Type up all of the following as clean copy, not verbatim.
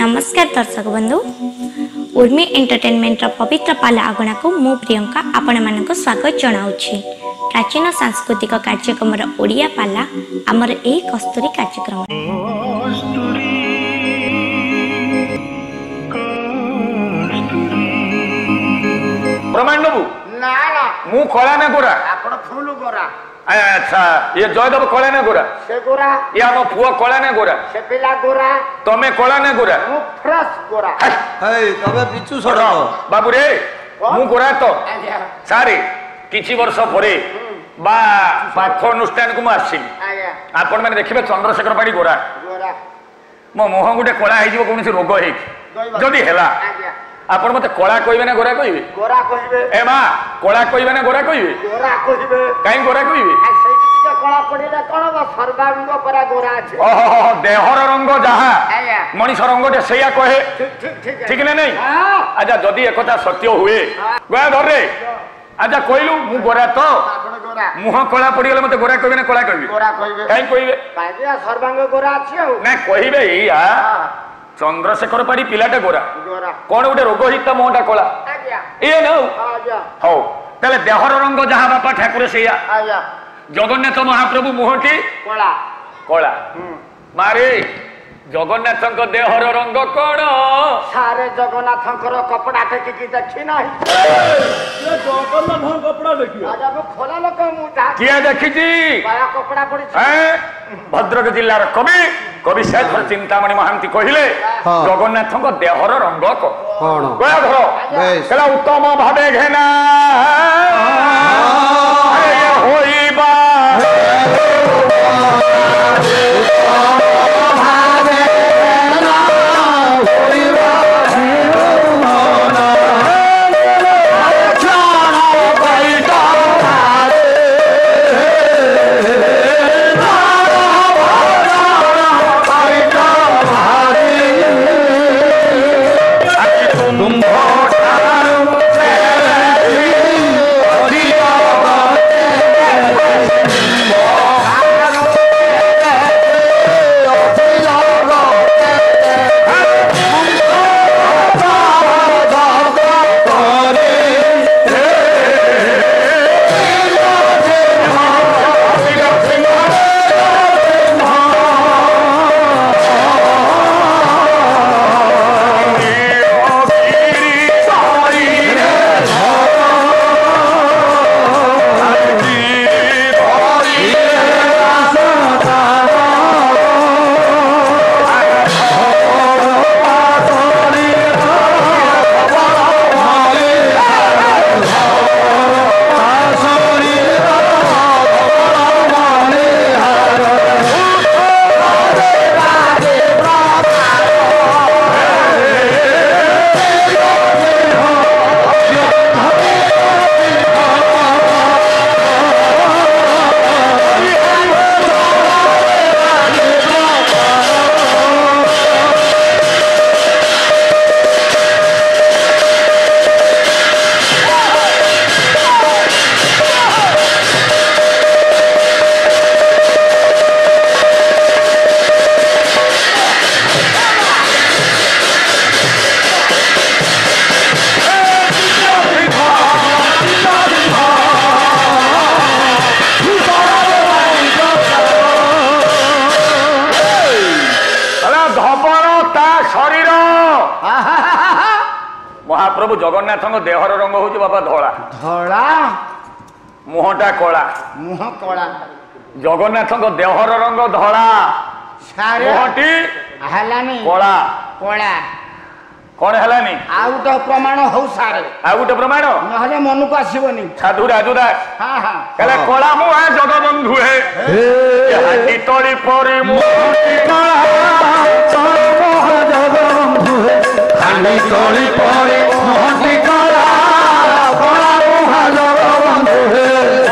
नमस्कार दर्शक बंधु उर्मी एंटरटेनमेंट पवित्र पाला अगणा को मु प्रियंका आपण मानक स्वागत जनाऊँगी। प्राचीन सांस्कृतिक कार्यक्रम ओडिया पाला आमर एही कस्तूरी कार्यक्रम प्रमाण नबू ना ना मु कला ना गोरा आपण फुल गोरा। अच्छा ये जयदेव कला ना गोरा से गोरा ये आम पुआ कला ना गोरा से पिला गोरा तमे कला ना गोरा मु फ्रेश गोरा। हे तबे पिचू सरो बाबू रे मु गोरा तो आज्ञा सारे किछि वर्ष परे बा पाख अनुष्ठान को मु आसी आज्ञा आपण माने देखिबे चंद्रशेखर पाड़ी गोरा गोरा मो मुह गुटे कला हे जीव कोनसी रोग हे जदी हेला आज्ञा आपण मते कला कहबे ना गोरा कहबे गोरा कहिबे ए मा कला कहबे ना गोरा कहबे गोरा कहिबे काई गोरा कहबे आ सेठी टिके कला पडिला कोन बा सर्वांग परा गोरा अछि। ओहो देहर रंग जहा आज्ञा मनीष रंग जे सैया कहे ठीक ठीक ना नहीं हां अच्छा जदि एकथा सत्य हुए गोया धर रे अच्छा कहलु मु गोरा तो आपण गोरा मुह कला पड़ी गले मते गोरा कहबे ना कला कहबे गोरा कहिबे काई कहबे काजे सर्वांग गोरा अछि आ ना कहबे या चंद्रशेखर पाड़ी पिलाटे गोरा गोरा कौन गोटे रोग हिता मोहटा कला आज्ञा ए न आज्ञा हो ताले देहर रंग जहा बापा ठाकुर सैया आज्ञा जगन्नाथ महाप्रभु मुहटी कोला कला मारे जगन्नाथ देहर रंग कौन सारे जगन्नाथंकर कपड़ा टेकी देखी नाही ये जगन्नाथ कपड़ा देखियो आज अब खोला लोक मुटा किए देखी बड़ा कपड़ा पड़ी भद्रक जिलार कवि कवि शेखर चिंतामणि महांती कहले जगन्नाथ देहर रंग कौन गया धर बेश कहला उत्तम भावे घेना होइबा महाप्रभु जगन्नाथ देहर रंग हूँ बाबा धला धड़ा मुहटा कला मुह कोला जगन्नाथ देहर रंग धला सारे मुहटी हलानी कला कोला कौन है आउ तो प्रमाण हो सारे आ गोटे प्रमाण नहले मन को आसीबनी साधु राजू दास हां हां कहले कला मुहा जगबंधु हे हाथी तोड़ी परी मुहटी कला मोह जगबंधु हे खाली तोली पड़ी मोहटी कला कला मोह जगबंधु हे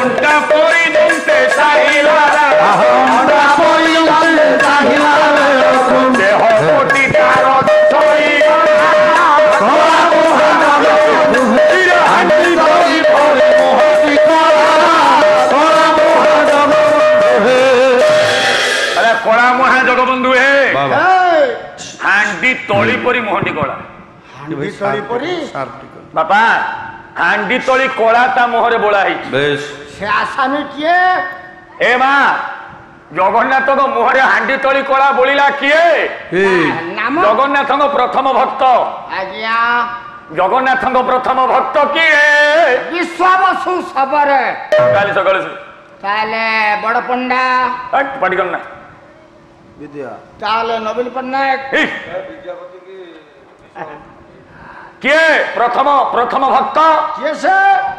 उंटा परी दंते साहिला हमरा पड़ी दंते साहिला देह कोटी तारो सोई कला मोह जगबंधु हे खाली तोली पड़ी मोहटी कला कला मोह जगबंधु हे अरे कला मुहा जगबंधु हे बाबा हांडी ହାଣ୍ଡି ତଳି ପରି ମୁହଁଟି କଳା। ହାଣ୍ଡି ତଳି ପରି ବାପା ହାଣ୍ଡି ତଳି କଳା ତା ମୁହଁରେ ବୋଳା ହେଇଛି। ସେ ଆସାମୀ କିଏ? ଏ ମା ଜଗନ୍ନାଥଙ୍କ ମୁହଁରେ ହାଣ୍ଡି ତଳି କଳା ବୋଳିଲା କିଏ? ନାମ ଜଗନ୍ନାଥଙ୍କ ପ୍ରଥମ ଭକ୍ତ। ଆଜ୍ଞା ଜଗନ୍ନାଥଙ୍କ ପ୍ରଥମ ଭକ୍ତ କିଏ? ବିଶ୍ୱାବସୁ ସବରେ। କାଲି ସକାଳେ ତାହେଲେ ବଡ ପଣ୍ଡା ପାଟି କର ନା ତାହେଲେ ନବୀନ ପଟ୍ଟନାୟକ। କିଏ ପ୍ରଥମ ପ୍ରଥମ ଭକ୍ତ? କିଏ ସେ?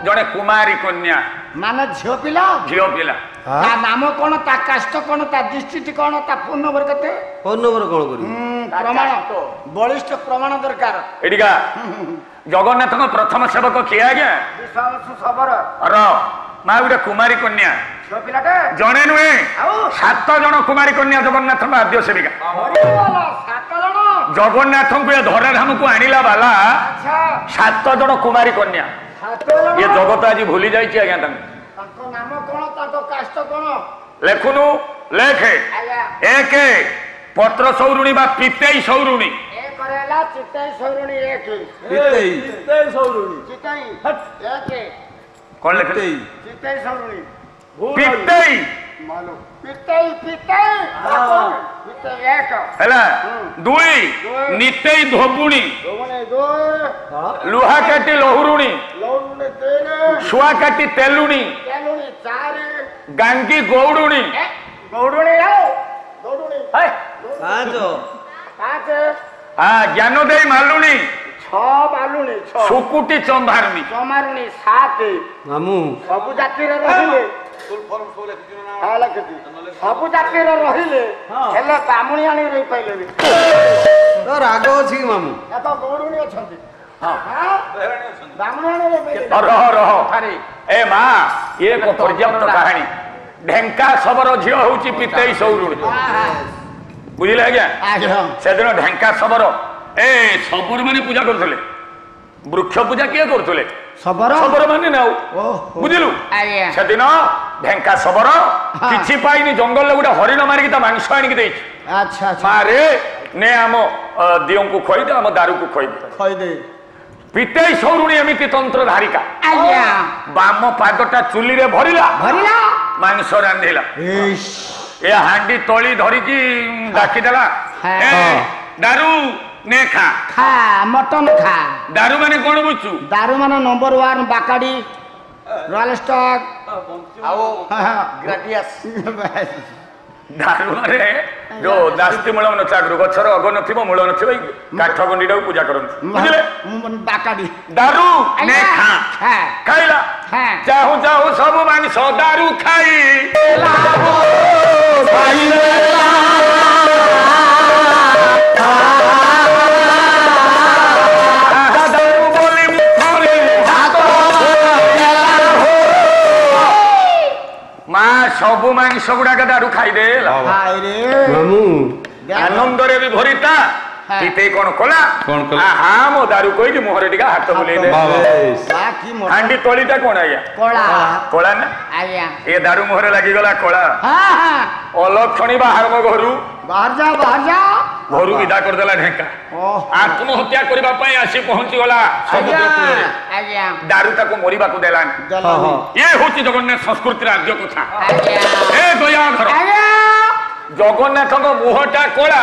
ଜଣେ କୁମାରୀ କନ୍ୟା ମାନେ ଝିଅ ପିଲା। ଝିଅ ପିଲା। ତା ନାମ କଣ, ତା କାଷ୍ଟ କଣ, ତା ଡିଷ୍ଟ୍ରିକ୍ଟ କଣ, ତା ଫୋନ ନମ୍ବର କେତେ? ଫୋନ ନମ୍ବର କଣ କରିବି? ପ୍ରମାଣ ବଳିଷ୍ଠ ପ୍ରମାଣ ଦରକାର। ଏଠିକା ଜଗନ୍ନାଥଙ୍କ ପ୍ରଥମ ସେବକ କିଏ ଆଜ୍ଞା? ବିଶ୍ୱାବସୁ ସବର। ର ମା ଗୋଟେ କୁମାରୀ କନ୍ୟା ଝିଅ ପିଲାଟେ ଜଣେ ନୁହେଁ ଆଉ 7 ଜଣ କୁମାରୀ କନ୍ୟା ଜଗନ୍ନାଥଙ୍କ ଆଦ୍ୟ ସେବିକା। 7 ଜଣ ଜଗନ୍ନାଥଙ୍କୁ ଏ ଧରାଧାମକୁ ଆଣିଲା ବାଲା ଆଚ୍ଛା 7 ଜଣ କୁମାରୀ କନ୍ୟା। 7 ଜଣ। ଏ ଜଗତ ଆଜି ଭୁଲି ଯାଇଛି ଆଜ୍ଞା ତାଙ୍କୁ। ତାଙ୍କ ନାମ କଣ, ତାଙ୍କ କାଷ୍ଟ କଣ? ଲେଖୁନୁ ଲେଖେ। ଆଜ୍ଞା 1 ପତ୍ର ସୌରୁଣୀ ବା ପିତେଇ ସୌରୁଣୀ। ଏକ ହେଲା ଚିତେଇ ସୌରୁଣୀ। 1 ଚିତେଇ 1 କଣ ଲେଖେ? ଚିତେଇ ସୌରୁଣୀ ପିତେଇ ମାଲୁ ପିତେଇ ପିତେଇ ପିତେଇ 1 ହେଲା। 2 ନିତେଇ ଧୋବୁଣୀ ଦୋବଣେ 2 ଲୁହା କାଟି ଲହୁରୁଣୀ ଲଉଣେ 3 ଶୁଆ କାଟି ତେଲୁଣୀ ତେଲୁଣୀ 4 ଗାଙ୍ଗି ଗୌଡୁଣୀ ଗୌଡୁଣୀ ଆଉ ଗୌଡୁଣୀ 5 ଜ୍ଞାନ ଦେଇ ମାଲୁଣୀ 6 ବାଲୁଣୀ 6 ଶୁକୁଟି ଚମ୍ଭାରୁଣୀ ଚମାରୁଣୀ 7 ମାମୁଁ ସବୁ ଜାତିରେ ରହିଲେ ସବୁ ଜାତିରେ ରହିଲେ ହେଲେ ବାମୁଣୀ ଆଣି ରହି ପାଇଲେନି। ରାଗ ଅଛି କି ମାମୁଁ? ତ ଗୌଡୁଣୀ ଅଛନ୍ତି ବାମୁଣୀ ଆଣି ରହି ପାଇଲେନି। ରହ ଏ ମା ଇଏ ଏକ ପର୍ଯ୍ୟାପ୍ତ କାହାଣୀ। ଢେଙ୍କା ଶବର ଝିଅ ହଉଛି ପିତେଇ ସୌରୁଣୀ। ବୁଝିଲେ ଆଜ୍ଞା? ସେଦିନ ଢେଙ୍କା ଶବର ଏ ଶବର ମାନେ ପୂଜା କରୁଥିଲେ। ବୃକ୍ଷ ପୂଜା କିଏ କରୁଥିଲେ? ଶବର ମାନେ ନା। ବୁଝିଲୁ? ସେଦିନ ଢେଙ୍କା ଶବର କିଛି ପାଇନି ଜଙ୍ଗଲରେ ଗୋଟେ ହରିଣ ମାରିକି ତା ମାଂସ ଆଣିକି ଦେଇଛି। ମାରେ ନେ ଆମ ଦିଅଙ୍କୁ ଖୋଇଦେ, ଆମ ଦାରୁକୁ ଖୋଇଦେ। ପିତେଇ ସୌରୁଣୀ ଏମିତି ତନ୍ତ୍ର ଧାରିକା। ବାମ ପାଦଟା ଚୁଲିରେ ଭରିଲା ମାଂସ ରାନ୍ଧିଲା। ଏ ହାଣ୍ଡି ତଳି ଧରିକି ଡାକିଦେଲା, ଦାରୁ ନେ ଖା ମଟନ ଖା। ଦାରୁ ମାନେ କଣ ବୁଝୁ? ଦାରୁ ମାନେ ନମ୍ବର 1 ବାକାଡି ରୟାଲ ଷ୍ଟକ୍ ଆଉ ଦାରୁ ମାନେ ଯୋଉ ଦାସ୍ତି ମୂଳ ନଚାଗରୁ ଗଛର ଅଗ ନଥିବ ମୂଳ ନଥିବ କାଠ ଗଣ୍ଡିଟାକୁ ପୂଜା କରନ୍ତି। ବୁଝିଲେ? ବାକାଡି ଦାରୁ ନେ ଖା ଖାଇଲା। ଚାହୁଁ ଚାହୁଁ ସବୁ ମାଂସ ଦାରୁ ଖାଇ ମା ସବୁ ମାଂସ ଗୁଡାକ ଦାରୁ ଖାଇଦେଲା। ଆନନ୍ଦରେ ବି ଭରିତା। ପିତେଇ କଣ କଲା? ମୋ ଦାରୁ କହିକି ମୁହଁରେ ଟିକେ ହାତ ବୁଲେଇ ଦେ। ହାଣ୍ଡି ତଳିଟା କଣ ଆଜ୍ଞା? କଳା ନା? ଏ ଦାରୁ ମୁହଁରେ ଲାଗିଗଲା କଳା। ଅଲକ୍ଷଣୀ ବାହାର ଘରୁ ଘରୁ ବିଦା କରିଦେଲା ଢେଙ୍କା। ଆତ୍ମହତ୍ୟା କରିବା ପାଇଁ ଆସି ପହଞ୍ଚିଗଲା ସମୁଦ୍ର କୂଳରେ। ଦାରୁ ତାକୁ ମରିବାକୁ ଦେଲାନି। ଇଏ ହଉଛି ଜଗନ୍ନାଥ ସଂସ୍କୃତିର ଆଦ୍ୟ କଥା। ଏ ଦୟାଧର ଜଗନ୍ନାଥଙ୍କ ମୁହଁଟା କଳା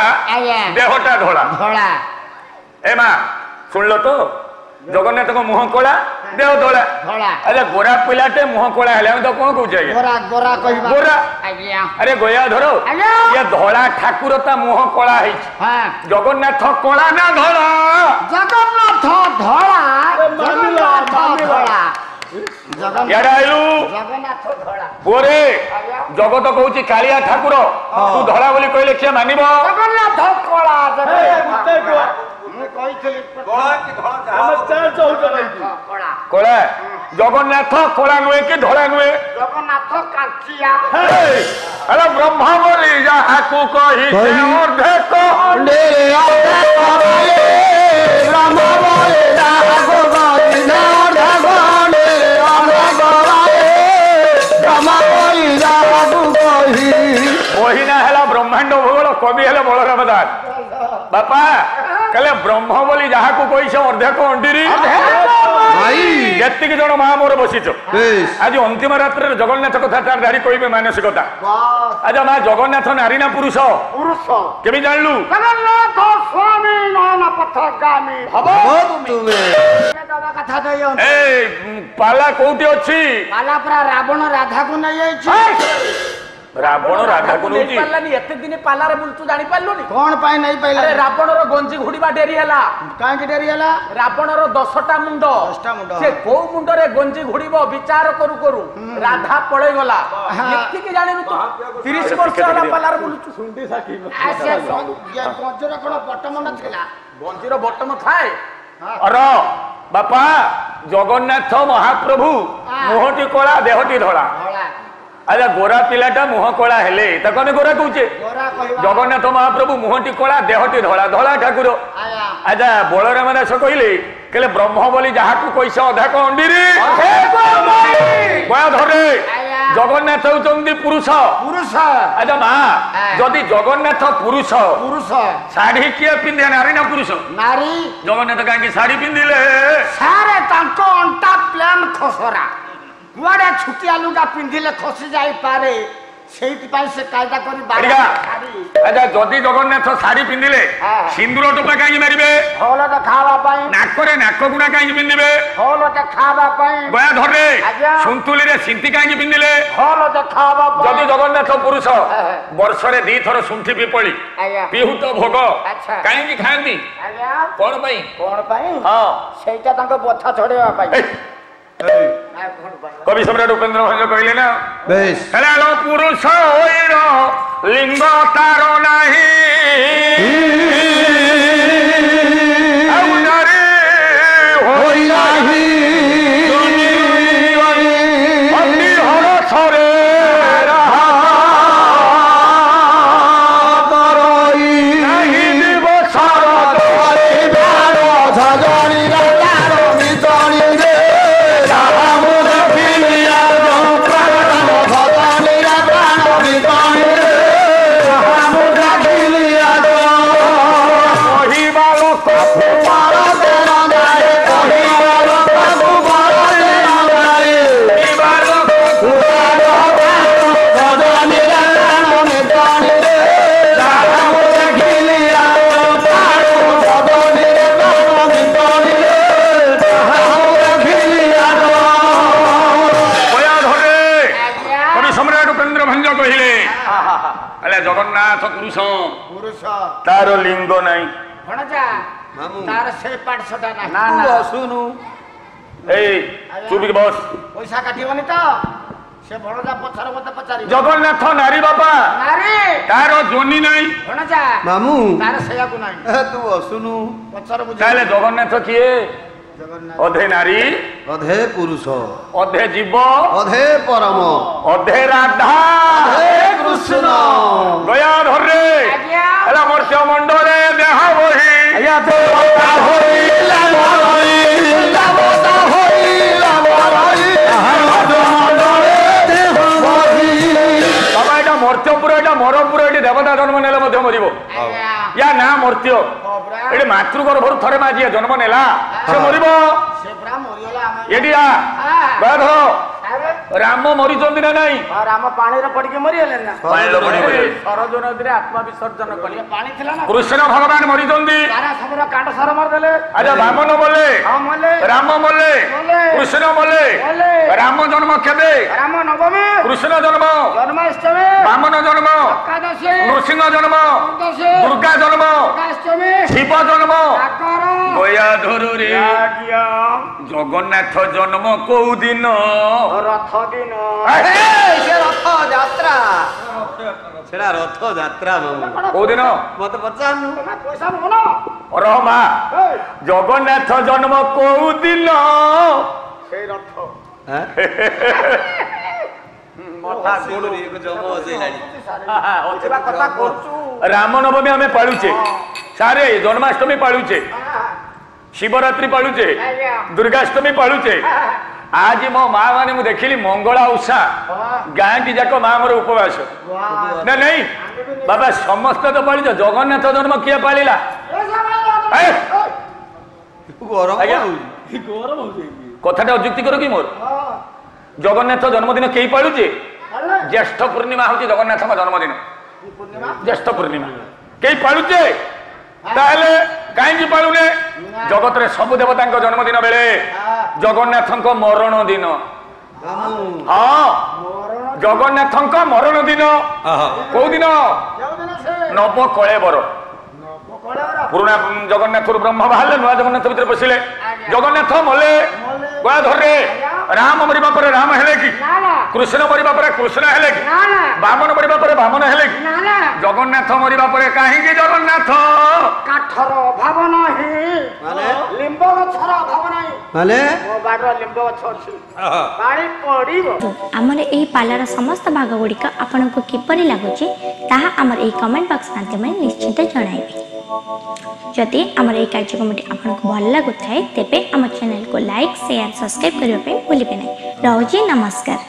ଦେହଟା ଧଳା। ଏ ମା ଶୁଣିଲ ତ? ଜଗନ୍ନାଥଙ୍କ ମୁହଁ କଳା ଦେହ ଧଳା। ଆରେ ଗୋରା ପିଲାଟେ ମୁହଁ କଳା ହେଲେ ଆମେ ତ କଣ କହୁଛେ ଆଜ୍ଞା? ଗୋରା। ଆରେ ଗୟାଧର ଇଏ ଧଳା ଠାକୁର ତା ମୁହଁ କଳା ହେଇଛି। ଜଗନ୍ନାଥ କଳା ନା ଧଳା? ଜଗନ୍ନାଥ ଧଳା। ପୁଅରେ ଜଗତ କହୁଛି କାଳିଆ ଠାକୁର, ତୁ ଧଳା ବୋଲି କହିଲେ କିଏ ମାନିବ? ଜଗନ୍ନାଥ କଳା। କଳା ଜଗନ୍ନାଥ କଳା ନୁହେଁ କି ଧଳା ନୁହେଁ? ଜଗନ୍ନାଥ କାଞ୍ଚିଆ। ହେଲେ ବ୍ରହ୍ମ ବୋଲି ଯାହାକୁ କହିছে ଅର୍ଦ୍ଧେକ ମହିନା ହେଲା ବ୍ରହ୍ମାଣ୍ଡ ଭୂଗୋଳ, କବି ହେଲେ ବଳରାମ ଦାସ। ବାପା कहले ब्रह्म बोली जहा को कहिस अर्धेक अंडीरी जेतिक जन मां मोर बसिछ आज अंतिम रात्र जगन्नाथ कथा तार धारी कहबे मानसिकता अच्छा मां जगन्नाथ नारी ना पुरुष पुरुष केबी जानलु जगन्नाथ स्वामी नयन पथगामी भव तुमे दादा कथा दयो ए पाला कोउटी अछि पाला पूरा रावण राधा को नै आइछि रावण राधा को नै पालानी एते दिन पालारे बुलतु जानि पाललोनी कोन पाई नै पाइला अरे रावण रो गंजी घुड़ीबा डेरी हला काहे के डेरी हला रावण रो 10टा मुंड से को मुंड रे गंजी घुड़ीबो विचार करू करू राधा पळे गला एति के जानि तू 30 वर्ष हला पालारे बुलतु सुंडी साकी आसे गंजर कोन बटम न थिला गंजीर बटम थाए अरे बापा जगन्नाथ महाप्रभु मुहटी कला देहटी धला अच्छा गोरा पिलाटा मुह कला हेले ताको आमे गोरा कहूचे जगन्नाथ महाप्रभु मुहटी कला देहटी धला धला ठाकुर अच्छा बलराम दास कहले कहले ब्रह्म बोली जहा को कइस अधा को अंडीरी बया धरे जगन्नाथ होचंदी पुरुष पुरुष अच्छा मां जदि जगन्नाथ पुरुष पुरुष साड़ी किए पिंधे नारी ना पुरुष नारी जगन्नाथ काहे साड़ी पिंधिले सारे तांको अंटा प्लान खसरा गुआडे छुटिया लुगा पिंधिले खसी जाई पारे सेहित पाई से कायदा करी बाड़ी अच्छा जदि जगन्नाथ साड़ी पिंधिले सिंदूर टोपा काहे मारिबे होल त खावा पाई नाकरे नाक गुणा काहे पिंधिबे होल त खावा पाई बया धरे सुंतुली रे सिंती काहे पिंधिले होल त खावा पाई जदि जगन्नाथ पुरुष वर्ष रे 2 थर सुंठी पिपळी पिहुत भोग काहे की खांती कोन पई हां सेटा तांको बथा छडेवा पाई कवि सम्राट उपेंद्र भंज कहले ना हेलो पुरुष होइर लिंग तार नाही आउ नारी होई नाही अति हरसरे रहा तरई नाही दिवस रतई बार झजणी तार मितणी रे जगन्नाथ पुरुष पुरुष तार लिंग नाही भणजा तार से पाठसटा नाही ना ना सुनु ए चुप बस पैसा काटिबनी त से भणजा पछर मते पचारि जगन्नाथ नारी बापा नारी तार जोनी नाही भणजा मामू तार सेया को नाही तू सुनु पछर बुझ ताले जगन्नाथ किए जगन्नाथ अधे नारी अधे पुरुष अधे जीव अधे परम अधे राधा अधे कृष्ण गया धरे एला मर्त्य मंडले देह बही या देवता होइला होइला देवता होइला मंडले देह बही बाबा एटा मर्त्यपुर एटा मरपुर एटी देवता जन्म नेले मध्य मरिबो या ना मर्त्य एटी मातृगर्भरु थरे माजिया जन्म नेला से मरिबो से ब्रा मरियोला एडिया बाध राम मरिचंदी ना नहीं राम पानी रे पड़ के मरियले ना पानी रे पड़ी गले सरज नदी रे आत्मा विसर्जन कले पानी थिला ना कृष्ण भगवान मरिचंदी तारा सबरा काट सर मार देले अच्छा वामन बोले हां मले राम बोले कृष्ण बोले राम जन्म केबे राम नवमी कृष्ण जन्म जन्माष्टमी वामन जन्म एकादशी नृसिंह जन्म चतुर्दशी दुर्गा जन्म अष्टमी शिव जन्म आकर गया धरु रे जगन्नाथ जन्म को दिन रथ दिन से रथ यात्रा सेड़ा रथ यात्रा मामू को दिन मत पचानु पैसा मोनो रमा जगन्नाथ जन्म को दिन से रथ मथा गोड़ रे को जम होइलानी ओछबा कथा करचू राम नवमी हमें पालुचे सारे जन्माष्टमी पालुचे शिवरात्रि पालुचे दुर्गाष्टमी पालुचे आज मो माँ माने मु देखिली मंगला उषा गाँ की जाक माँ मोर उपवास ना नहीं बाबा समस्त तो पालिच जगन्नाथ जन्म किए पालिला ଗରମ ଆଜ୍ଞା କଥାଟା ଅଯୁକ୍ତି କର କି ମୋର ଜଗନ୍ନାଥ ଜନ୍ମଦିନ କେହି ପାଳୁଛେ ଜ୍ୟେଷ୍ଠ ପୂର୍ଣ୍ଣିମା ହଉଛି ଜଗନ୍ନାଥଙ୍କ ଜନ୍ମଦିନ ଜ୍ୟେଷ୍ଠ ପୂର୍ଣ୍ଣିମା କେହି ପାଳୁଛେ ତାହେଲେ କାହିଁକି ପାଳୁନେ ଜଗତରେ ସବୁ ଦେବତାଙ୍କ ଜନ୍ମଦିନ ବେଳେ ଜଗନ୍ନାଥଙ୍କ ମରଣ ଦିନ ହଁ ଜଗନ୍ନାଥଙ୍କ ମରଣ ଦିନ କୋଉ ଦିନ ନବ କଳେବର ପୁରୁଣା ଜଗନ୍ନାଥରୁ ବ୍ରହ୍ମ ବାହାରିଲେ ନୂଆ ଜଗନ୍ନାଥ ଭିତରେ ପଶିଲେ ଜଗନ୍ନାଥ ମଲେ ଗଳାଧରରେ ରାମ ମରିବା ପରେ ରାମ ହେଲେ କି କୃଷ୍ଣ ମରିବା ପରେ କୃଷ୍ଣ ହେଲେ କି ବାମନ ମରିବା ପରେ ବାମନ ହେଲେ କି ଜଗନ୍ନାଥ ମରିବା ପରେ କାହିଁକି ଜଗନ୍ନାଥ କାଠର ଅଭାବ ନାହିଁ ଲିମ୍ବ ଗଛର ଅଭାବ ନାହିଁ ମାନେ ମୋ ବାଡର ଲିମ୍ବ ଗଛ ଅଛି ପାଣି ପଡିବ ଆମର ଏହି ପାଲାର ସମସ୍ତ ଭାଗ ଗୁଡ଼ିକ ଆପଣଙ୍କୁ କିପରି ଲାଗୁଛି ତାହା ଆମର ଏହି କମେଣ୍ଟ ବକ୍ସ ମାଧ୍ୟମରେ ନିଶ୍ଚିତ ଜଣାଇବେ ଯଦି ଆମର ଏହି କାର୍ଯ୍ୟକ୍ରମଟି ଆପଣଙ୍କୁ ଭଲ ଲାଗୁଥାଏ ତେବେ ଆମ ଚ୍ୟାନେଲକୁ ଲାଇକ୍ ସେୟାର ସବସ୍କ୍ରାଇବ୍ କରିବା ପାଇଁ ଭୁଲିବେ ନାହିଁ ରହୁଛି ନମସ୍କାର।